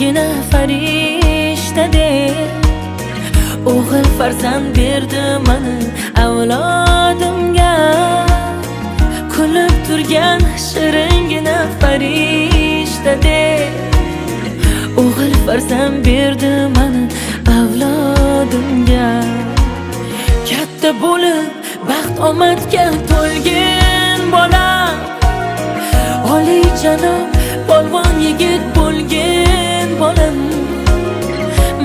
shiringina farishtadek o'g'il farzand berdi mana avlodimga. Kulib turgan shiringina farishtadek o'g'il farzand berdi mana avlodimga. Katta bo'lib baxt omadga to'lgan bola, oliyjanob polvon yigit bo'lgan bolam.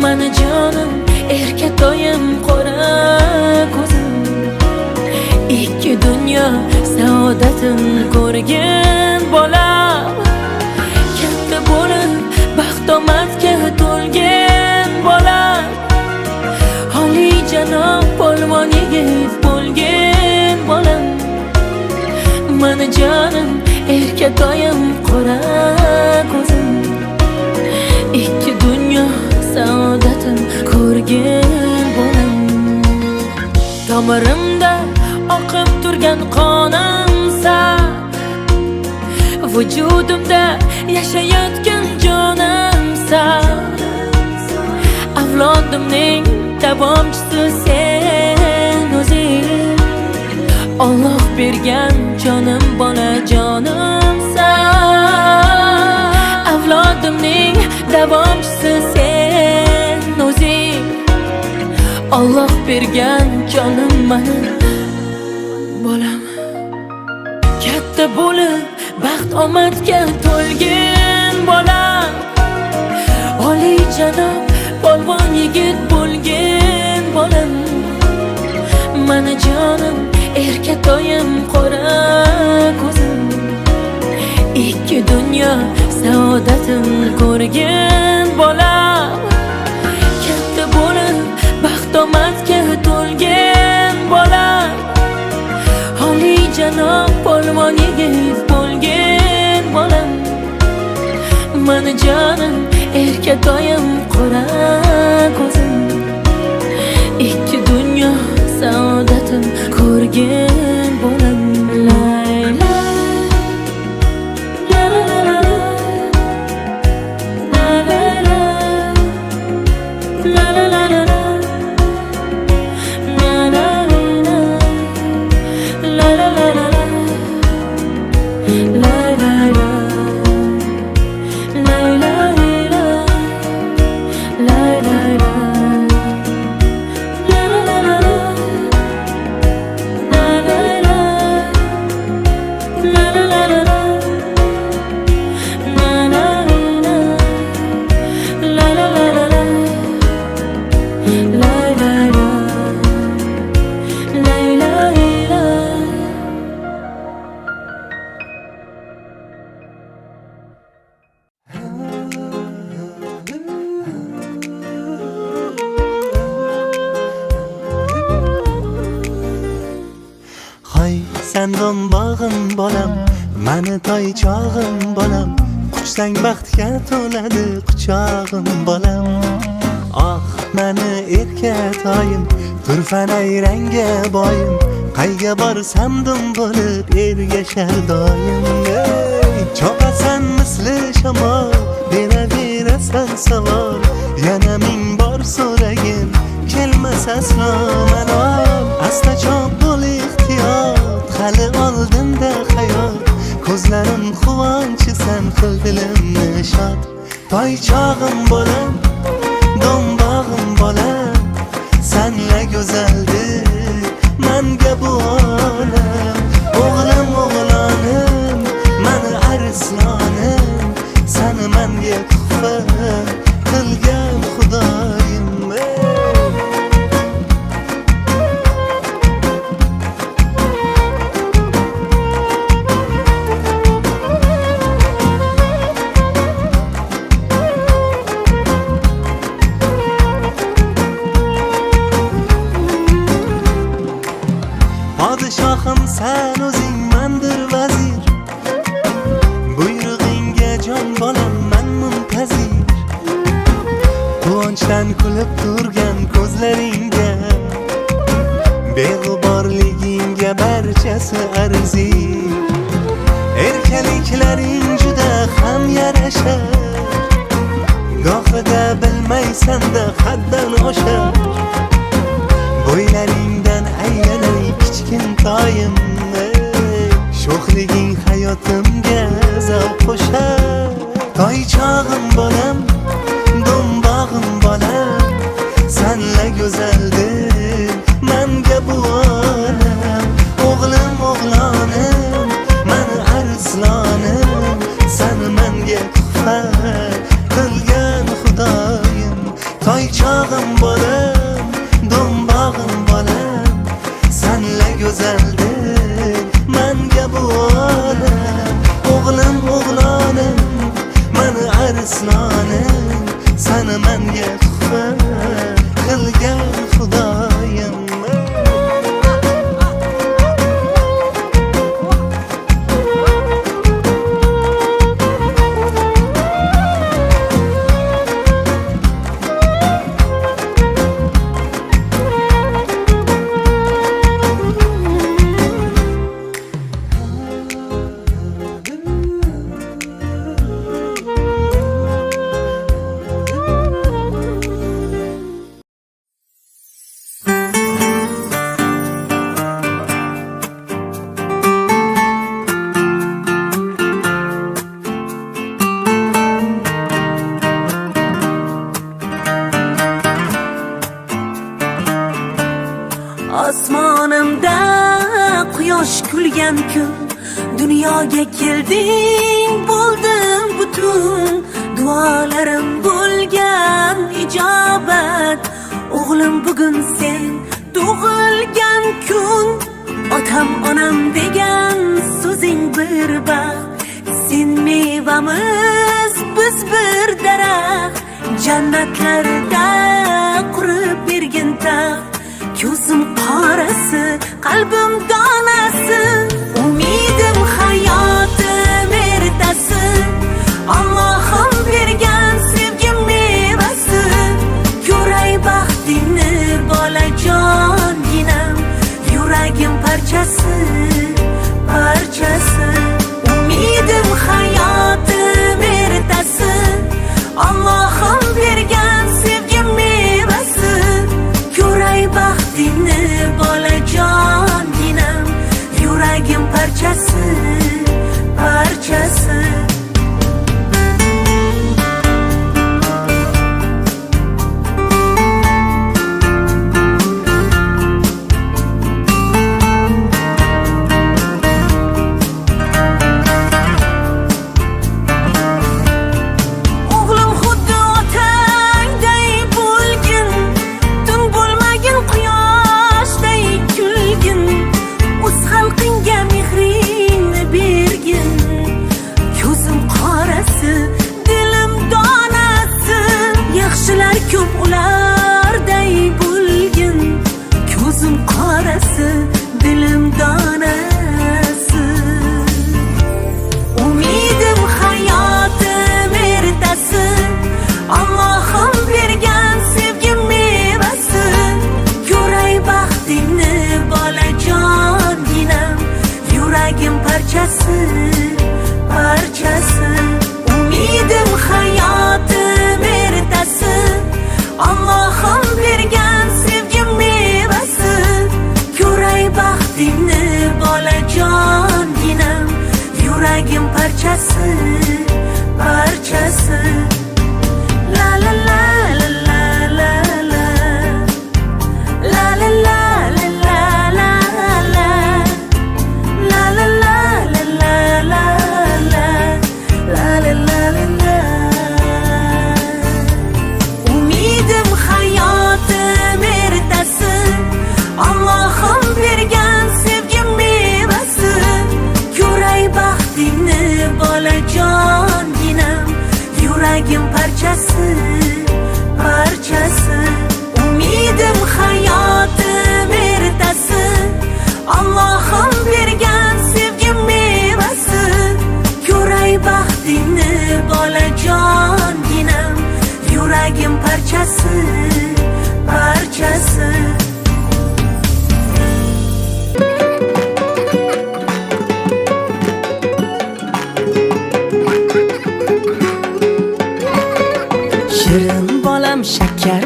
Mani jonim, erkatoyim, qora ko'zim, ikki dunyo saodatin ko'rgan bola. Katta bo'lib baxt omadga to'lgan bola, oliyjanob polvon yigit bo'lgan bolam. Mani jonim, erkatoyim, qora ko'zim, ikki dunyo saodatin ko'rgan bolam. Tomirimda oqib turgan qonimsa, vujudimda yashayotgan jonimsa, avlodimning davomchisi sen o'zing. Alloh bergan jonim bola jonimsa, avlodimning davomchisi sen o'zing. Alloh bergan jonim mana bolam. Katta bo'lib baxt omadga to'lgan bola, oliyjanob polvon yigit bo'lgan bolam. Mani jonim, erkatoyim, qora ko'zim, ikki dunyo saodatin ko'rgan bola. Katta bo'lib baxt omadga to'lgan bola, oliyjanob polvon yigit bo'lgan bolam. Mani jonim, erkatoyim, qora ko'zim, ikki dunyo saodatin ko'rgan bolam. Layla la la la la la la la la la la la. Sendon bağım bolam, mani toy chog'im bolam. Quchsang baxtga to'ladi quchog'im bolam. Ah, mani erkatoyim, turfanay rangga boyim. Qayga borsam dum bo'lib ergashar doim. Chopasan misli shamol, beraverasan savol. Yana ming bor so'ragin, kelmas aslo malol. Asta chop bo'l ehtiyot, hali oldinda hayot. Ko'zlarim quvonchi, sen qil dilimni shod. Toy chog'im bolam, do'mbog'im bolam. Senla go'zaldir menga bu olam. O'g'lim o'g'lonim, mani arslonim. Seni menga tuhfa qilgan xudoyim. Podshohim sen o'zing, mandir vazir. Buyrug'ingga jon bolam, men muntazir. Quvonchdan kulib turgan ko'zlaringga, beg'uborligingga barchasi arzir. Erkaliklaring juda ham yarashar. senda haddan oshar. Bo'ylaringdan aylanay kichkintoyim, sho'xliging hayotimga zavq qo'shar. Toychog'im bolam, do'mbog'im bolam, senla go'zaldir menga bu olam. O'g'lim o'g'lonim, mani arslonim, sen menga tuhfa qilgan xudoyim. Toychog'im bolam, do'mbog'im bolam, senla go'zaldir menga bu olam. O'g'lim o'g'lonim, mani arslonim, sen menga tuhfa qilgan xudoyim. Osmonimda quyosh kulgan kun, dunyoga kelding bo'ldim butun. Duolarim bo'lgan ijobat, o'g'lim bugun sen tug'ilgan kun. Otam onam degan so'zing bir baxt, sen mevamiz biz bir daraxt. Jannatlarda qurib bergin taxt, ko'zim qorasi, qalbim donasi, umidim hayotim ertasi. Allohim bergan sevgi mevasi, ko'ray baxtingni bolajonginam, yuragim parchasi, parchasi. Umidim hayotim ertasi, Allohim bergan sevgi mevasi, ko'ray baxtingni bolajonginam, yuragim parchasi, parchasi. Ko'p ularday bo'lgin, ko'zim qorasi, dilim donasi. Umidim hayotim ertasi, Allohim bergan sevgi mevasi, ko'ray baxtingni bolajonginam, yuragim parchasi, parchasi. Umidim hayotim ertasi, Allohim bergan sevgi mevasi, ko'ray baxtingni bolajonginam, yuragim parchasi, parchasi. La la la la la la la, la la la la la la la, la la la la la la la, la la la la la. Umidim hayotim ertasi, Allohim bergan sevgi mevasi, ko'ray baxtingni bolajonginam, yuragim parchasi, parchasi. Umidim hayotim ertasi, Allohim bergan sevgi mevasi, ko'ray baxtingni bolajonginam, yuragim parchasi, parchasi. Shirin bolam bolam, shakar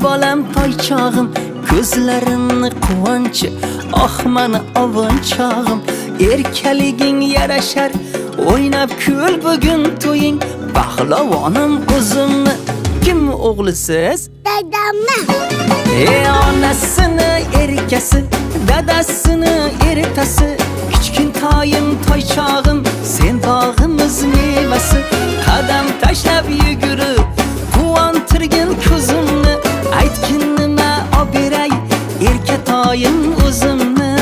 bolam, toy chog'im, ko'zlarimni quvonchi, mana ovunchog'im, erkaliging yarashar, o'ynab kul bugun to'ying, pahlovonim o'zimni, kim o'g'lisiz? Dadamni. Onasini erkasi, dadasini eritasi, kichkintoyim toychog'im, sen bog'imiz mevasi, qadam tashlab yugurib, quvontirgin ko'zimni, aytgin nima oberay, erkatoyim o'zimni.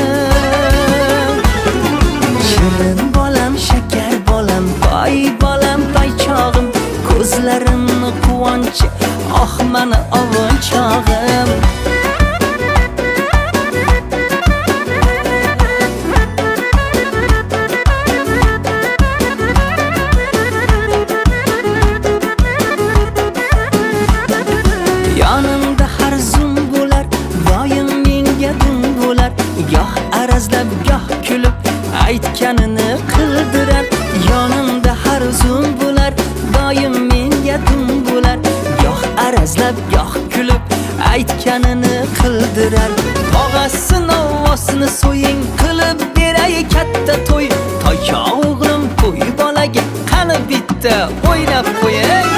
Shirin bolam, shakar bolam, toychog'im, ko'zlarimni quvonchi, mana ovunchog'im. Yonimda har zum bo'lar, doim menga dum bo'lar, goh arazlab, goh kulib, aytganini qildirar. Yonimda har zum bo'lar, doim menga dum bo'lar, goh arazlab, goh kulib, aytganini qildirar. Tog'asini ovosini so'ying, qilib beray katta to'y. Toycha o'g'lim to'y bolaga qani bitta o'ynab qo'ying.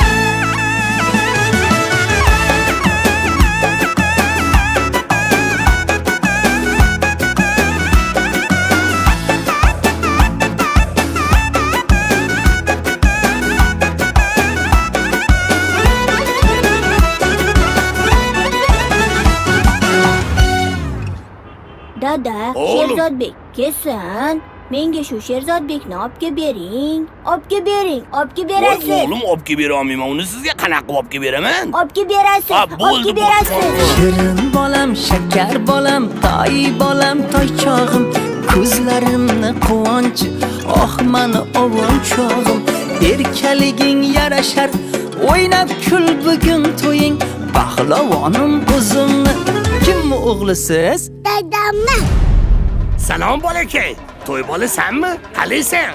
Dada, Sherzodbek, kelsin. Menga shu Sherzodbekni olib bering. Olib bering, olib berasiz. Voy o'g'lim, olib kelib beraman. Uni sizga qanaqa olib kelib beraman? Olib berasiz, olib berasiz. Shirin bolam, shakar bolam, toychog'im, ko'zlarimni quvonchi, mana ovunchog'im, erkaliging yarashar, o'ynab kul bugun to'ying, pahlovonim o'zimni, kim o'g'lisiz? Dadamni. Salom bolakay. To'y bolasanmi? Qalaysan?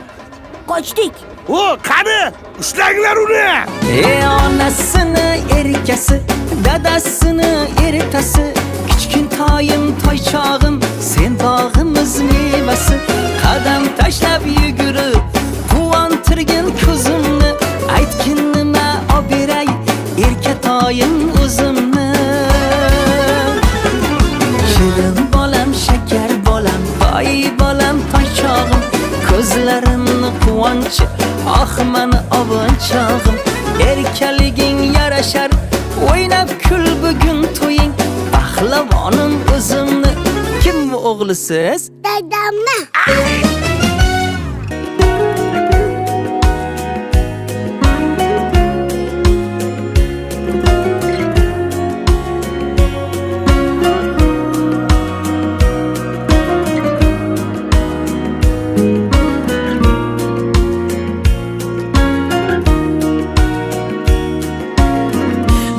Qochdik. O, qani? Ushlanglar uni. Onasini erkasi, dadasini eritasi, kichkintoyim toychog'im, sen bog'imiz mevasi, qadam tashlab yugurib, quvontirgin ko'zimni, aytgin nima oberay, erkatoyim o'zimni. Shirin bolam, shakar bolam, toychog'im, ko'zlarimni quvonchi, mana ovunchog'im, erkaliging yarashar, o'ynab kul bugun to'ying, pahlovonim o'zimni, kim o'g'lisiz? Dadamni.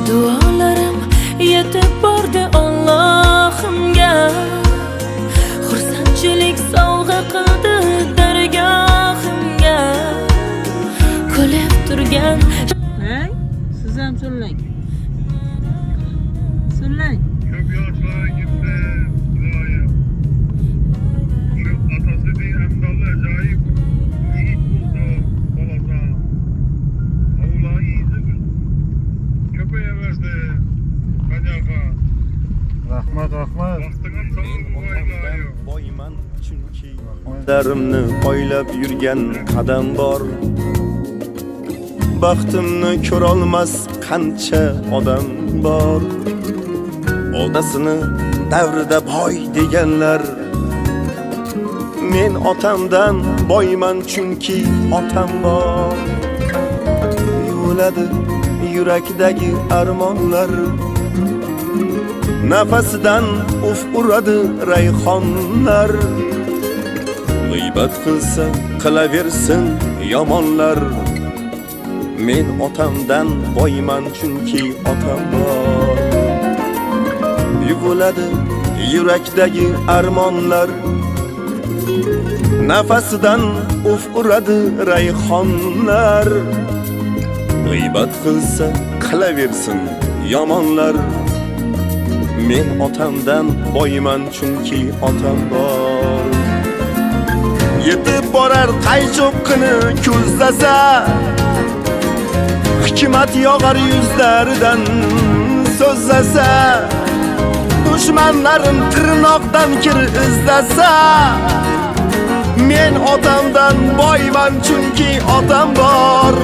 Duolarim yetib bordi Allohimga, xursandchilik sovg'a qildi dargohimga, kulib turgan. Hey, siz ham so'llang. So'llang. Ko'p yoshlar gitti, Iloyim. Shu otasining amdoli ajoyib yigit bo'ldi, bolasan. Avloyingiz ko'payaverdi, qanaqa. Rahmat. Vaqtingiz sog' Iloyim. boyman chunki darimni poylab yurgan qadam bor. Baxtimni ko'rolmas qancha odam bor. Odasini davrida boy deganlar, men otamdan boyman chunki otam bor. Yuviladi yurakdagi armonlar, nafasidan uf uradi rayhonlar. G'iybat qilsa qilaversin yomonlar, men otamdan boyman chunki otam bor. Yuviladi yurakdagi armonlar, nafasidan uf uradi rayhonlar. G'iybat qilsa qilaversin yomonlar. Men otamdan boyman chunki otam bor. Yetib borar qaychoqqini ko'zlasa, hikmat yog'ar yuzlaridan so'zlasa, dushmanlarim tirnoqdan kir izlasa, men otamdan boyman chunki otam bor.